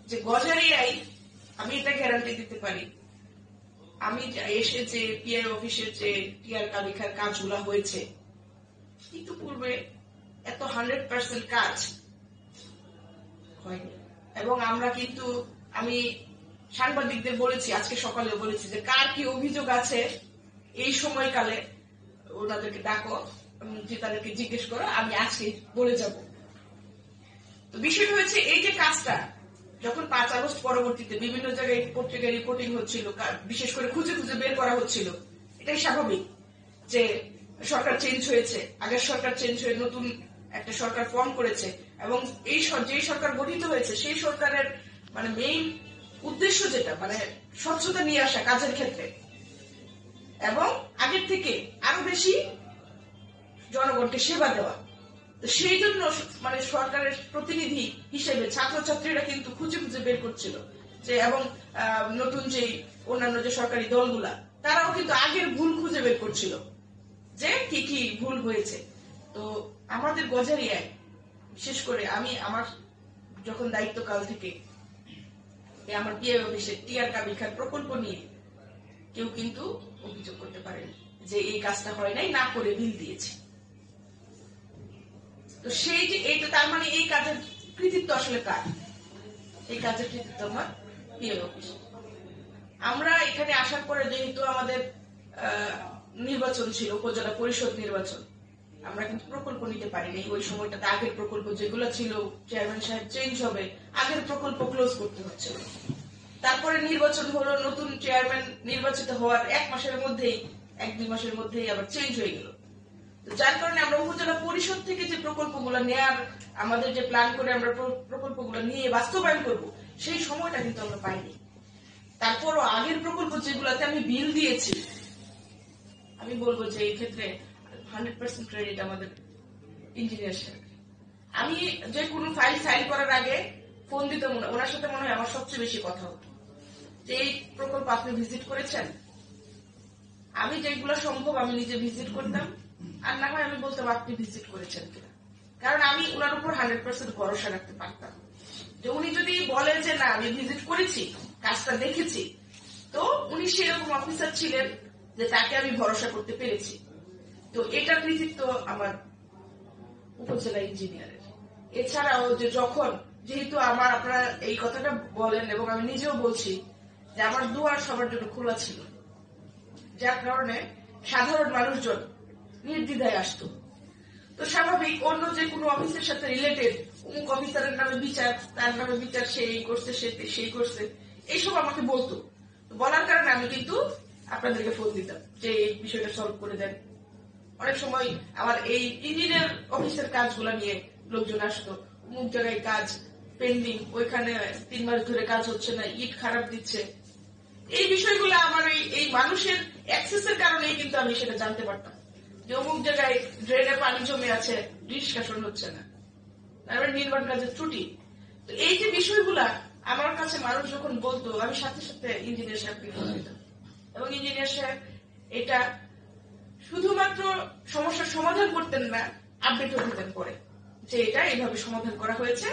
যে গজারিয়ায় আমি এটা গ্যারান্টি দিতে পারি, আমি এসে যে পিআই অফিসের যে টিআর কাবিখার কাজগুলা হয়েছে কিন্তু পূর্বে এত 100% কাজ হয়নি। এবং আমরা কিন্তু আমি সাংবাদিকদের বলেছি, আজকে সকালে বলেছি যে কার কি অভিযোগ আছে এই সময়কালে ওনাদেরকে ডাকো, যে তাদেরকে জিজ্ঞেস করো, আমি আজকে বলে যাব। তো বিষয়টা হয়েছে এই যে কাজটা যখন 5 আগস্ট পরবর্তীতে বিভিন্ন জায়গায় পত্রিকায় রিপোর্টিং হচ্ছিল, বিশেষ করে খুঁজে খুঁজে বের করা হচ্ছিল, এটাই স্বাভাবিক যে সরকার চেঞ্জ হয়েছে, আগের সরকার চেঞ্জ হয়ে নতুন একটা সরকার ফর্ম করেছে এবং এই যে সরকার গঠিত হয়েছে সেই সরকারের মানে মেইন উদ্দেশ্য যেটা মানে স্বচ্ছতা নিয়ে আসা কাজের ক্ষেত্রে এবং আগের থেকে আরো বেশি জনগণকে সেবা দেওয়া। তো সেই জন্য মানে সরকারের প্রতিনিধি হিসেবে ছাত্রছাত্রীরা কিন্তু খুঁজে খুঁজে বের করছিল যে এবং নতুন যে অন্যান্য যে সরকারি দলগুলা তারাও কিন্তু আগের ভুল খুঁজে বের করছিল যে কি কি ভুল হয়েছে। তো আমাদের গজারিয়ায় বিশেষ করে আমি আমার যখন দায়িত্বকাল থেকে আমার পিএ অফিসে টিআর কাবিখার প্রকল্প নিয়ে কেউ কিন্তু অভিযোগ করতে পারেন যে এই কাজটা হয় নাই, না করে বিল দিয়েছে। তো সেই যে এইটা তার মানে এই কাজের কৃতিত্ব আসলে কার? এই কাজের কৃতিত্ব আমার পিএ অফিস। আমরা এখানে আসার পরে যেহেতু আমাদের নির্বাচন ছিল, উপজেলা পরিষদ নির্বাচন, আমরা কিন্তু প্রকল্প নিতে পারিনি ওই সময়টাতে। আগের প্রকল্প যেগুলো ছিল চেয়ারম্যান সাহেব চেঞ্জ হবে, আগের প্রকল্প ক্লোজ করতে হচ্ছে। তারপরে নির্বাচন হলো, নতুন চেয়ারম্যান নির্বাচিত হওয়ার 1 মাসের মধ্যেই 1-2 মাসের মধ্যেই আবার চেঞ্জ হয়ে গেল। যার কারণে আমরা উপজেলা পরিষদ থেকে যে প্রকল্পগুলো নেয়ার আমাদের যে প্ল্যান করে আমরা প্রকল্পগুলো নিয়ে বাস্তবায়ন করব সেই সময়টা কিন্তু আমরা পাইনি। তারপরও আগের প্রকল্প যেগুলোতে আমি বিল দিয়েছি, আমি বলবো যে এই ক্ষেত্রে 100% ক্রেডিট আমাদের ইঞ্জিনিয়ার সাহেব। আমি যে কোনো ফাইল সাইন করার আগে ফোন দিতে ওনার সাথে মনে হয় আমার সবচেয়ে বেশি কথা হতো যে এই প্রকল্প আপনি ভিজিট করেছেন। আমি যেগুলো সম্ভব আমি নিজে ভিজিট করতাম, আর না হয় আমি বলতাম আপনি ভিজিট করেছেন কিনা, কারণ আমি ওনার উপর 100% ভরসা রাখতে পারতাম যে উনি যদি বলেন যে না আমি ভিজিট করেছি, কাজটা দেখেছি, তো উনি সেরকম অফিসার ছিলেন যে তাকে আমি ভরসা করতে পেরেছি। তো এটা কৃতিত্ব আমার উপজেলা ইঞ্জিনিয়ারের। এছাড়াও যে যখন যেহেতু আপনারা এই কথাটা বলেন এবং আমি নিজেও বলছি যে আমার দুয়ার সবার জন্য খোলা ছিল, যার কারণে সাধারণ মানুষজন নির্দ্বিধায় আসতো। তো স্বাভাবিক অন্য যে কোনো অফিসের সাথে রিলেটেড অমুক অফিসারের নামে বিচার, তার নামে বিচার, সে এই করছে সেই করছে, এইসব আমাকে বলতো। বলার কারণে আমি কিন্তু আপনাদেরকে ফোন দিতাম যে এই বিষয়টা সলভ করে দেন। অনেক সময় আমার এই ইঞ্জিনিয়ার অফিসের কাজগুলো নিয়ে লোকজন আসতো, অমুক জায়গায় কাজ পেন্ডিং, ওইখানে 3 মাস ধরে কাজ হচ্ছে না, ইট খারাপ দিচ্ছে। এই বিষয়গুলো আমার এই মানুষের অ্যাক্সেসের কারণেই কিন্তু আমি সেটা জানতে পারতাম যে অমুক জায়গায় ড্রেনে পানি জমে আছে, নিষ্কাশন হচ্ছে না, তারপরে নির্মাণ কাজের ত্রুটি। তো এই যে বিষয়গুলা আমার কাছে মানুষ যখন বলতো, আমি সাথে সাথে ইঞ্জিনিয়ার সাহেবকে ফোন দিতাম এবং ইঞ্জিনিয়ার সাহেব এটা শুধুমাত্র সমস্যার সমাধান করতেন না, আপডেটও দিতেন পরে যে এটা এইভাবে সমাধান করা হয়েছে।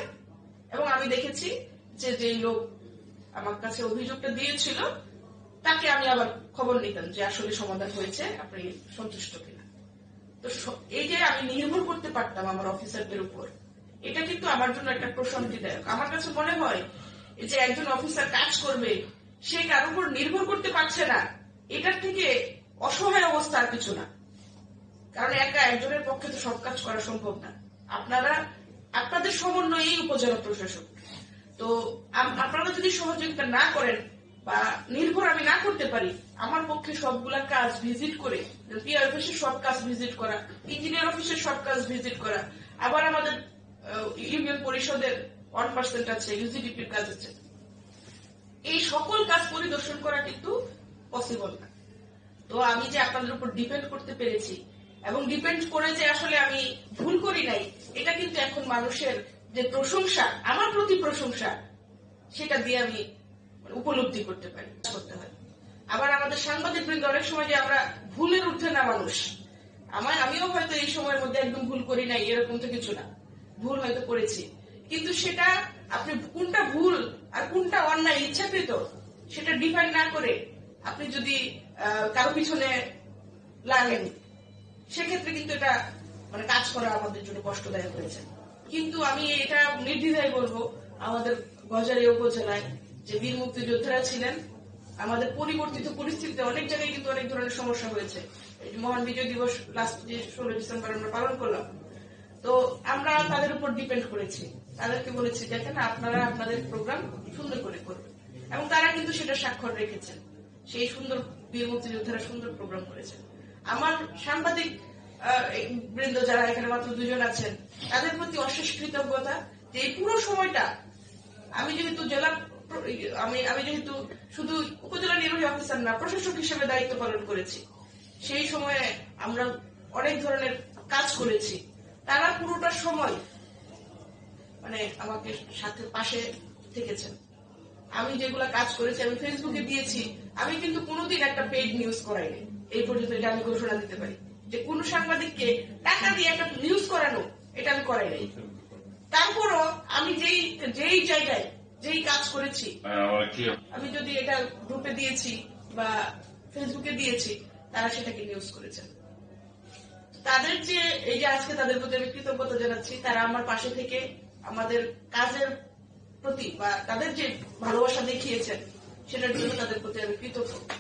এবং আমি দেখেছি যে যেই লোক আমার কাছে অভিযোগটা দিয়েছিল তাকে আমি আবার খবর নিতাম যে আসলে সমাধান হয়েছে, আপনি সন্তুষ্ট কিনা। তো এই যে আমি নির্ভর করতে পারতাম আমার অফিসারদের উপর, এটা কিন্তু আমার জন্য একটা প্রশান্তিদায়ক। আমার কাছে মনে হয় যে একজন অফিসার কাজ করবে, সে কারোর উপর নির্ভর করতে পারছে না, এটার থেকে অসহায় অবস্থা আর কিছু না। কারণ একা একজনের পক্ষে তো সব কাজ করা সম্ভব না। আপনাদের সমন্বয়েই উপজেলা প্রশাসক। তো আপনারা যদি সহযোগিতা না করেন বা নির্ভর আমি না করতে পারি, আমার পক্ষে সবগুলা কাজ ভিজিট করে, পিআর অফিসের সব কাজ ভিজিট করা, ইঞ্জিনিয়ার অফিসের সব কাজ ভিজিট করা, আবার আমাদের ইউনিয়ন পরিষদের 1% আছে, ইউজিডিপির কাজ আছে, এই সকল কাজ পরিদর্শন করা কিন্তু পসিবল না। তো আমি যে আপনাদের উপর ডিপেন্ড করতে পেরেছি এবং ডিপেন্ড করে যে আসলে আমি ভুল করি নাই, এটা কিন্তু এখন মানুষের যে প্রশংসা, আমার প্রতি প্রশংসা, সেটা দিয়ে আমি উপলব্ধি করতে পারি। আবার আমাদের সাংবাদিক বৃন্দ অনেক সময় যে আমরা ভুলের ঊর্ধ্বে না মানুষ, আমিও হয়তো এই সময়ের মধ্যে একদম ভুল করি নাই এরকম তো কিছু না, ভুল হয়তো করেছি, কিন্তু সেটা আপনি কোনটা ভুল আর হ্যাঁ ইচ্ছাকৃত সেটা ডিফাইন না করে আপনি যদি কারো পিছনে লাগেন, সেক্ষেত্রে কিন্তু এটা মানে কাজ করা আমাদের জন্য কষ্টদায়ক হয়েছে। কিন্তু আমি এটা নির্দ্বিধায় বলবো, আমাদের গজারিয়া উপজেলায় যে বীর মুক্তিযোদ্ধারা ছিলেন, আমাদের পরিবর্তিত পরিস্থিতিতে অনেক জায়গায় কিন্তু অনেক ধরনের সমস্যা হয়েছে। মহান বিজয় দিবস লাস্ট যে 16 ডিসেম্বর আমরা পালন করলাম, তো আমরা তাদের উপর ডিপেন্ড করেছি, তাদেরকে বলেছি দেখেন আপনারা আপনাদের প্রোগ্রাম সুন্দর করে করবেন, এবং তারা কিন্তু সেটা স্বাক্ষর রেখেছেন। সেই সুন্দর বীর মুক্তিযোদ্ধারা সুন্দর প্রোগ্রাম করেছেন। আমার সাংবাদিক বৃন্দ যারা এখানে মাত্র 2 জন আছেন, তাদের প্রতি অশেষ কৃতজ্ঞতা যে এই পুরো সময়টা আমি যেহেতু আমি যেহেতু শুধু উপজেলা নির্বাহী অফিসার না, প্রশাসক হিসেবে দায়িত্ব পালন করেছি, সেই সময়ে আমরা অনেক ধরনের কাজ করেছি। তারা পুরোটা সময় মানে আমাকে সাথে পাশে থেকেছেন। আমি যেগুলা কাজ করেছি আমি ফেসবুকে দিয়েছি, আমি কিন্তু কোনোদিন একটা পেইড নিউজ করাইনি। এই পর্যন্ত এটা আমি ঘোষণা দিতে পারি যে কোন সাংবাদিককে টাকা দিয়ে একটা নিউজ করানো এটা আমি করাই নাই। তারপরও আমি যেই জায়গায় যেই কাজ করেছি, আমি যদি এটা গ্রুপে দিয়েছি বা ফেসবুকে দিয়েছি, তারা সেটাকে নিউজ করেছেন। তাদের যে এই যে আজকে তাদের প্রতি আমি কৃতজ্ঞতা জানাচ্ছি, তারা আমার পাশে থেকে আমাদের কাজের প্রতি বা তাদের যে ভালোবাসা দেখিয়েছেন সেটার জন্য তাদের প্রতি আমি কৃতজ্ঞ।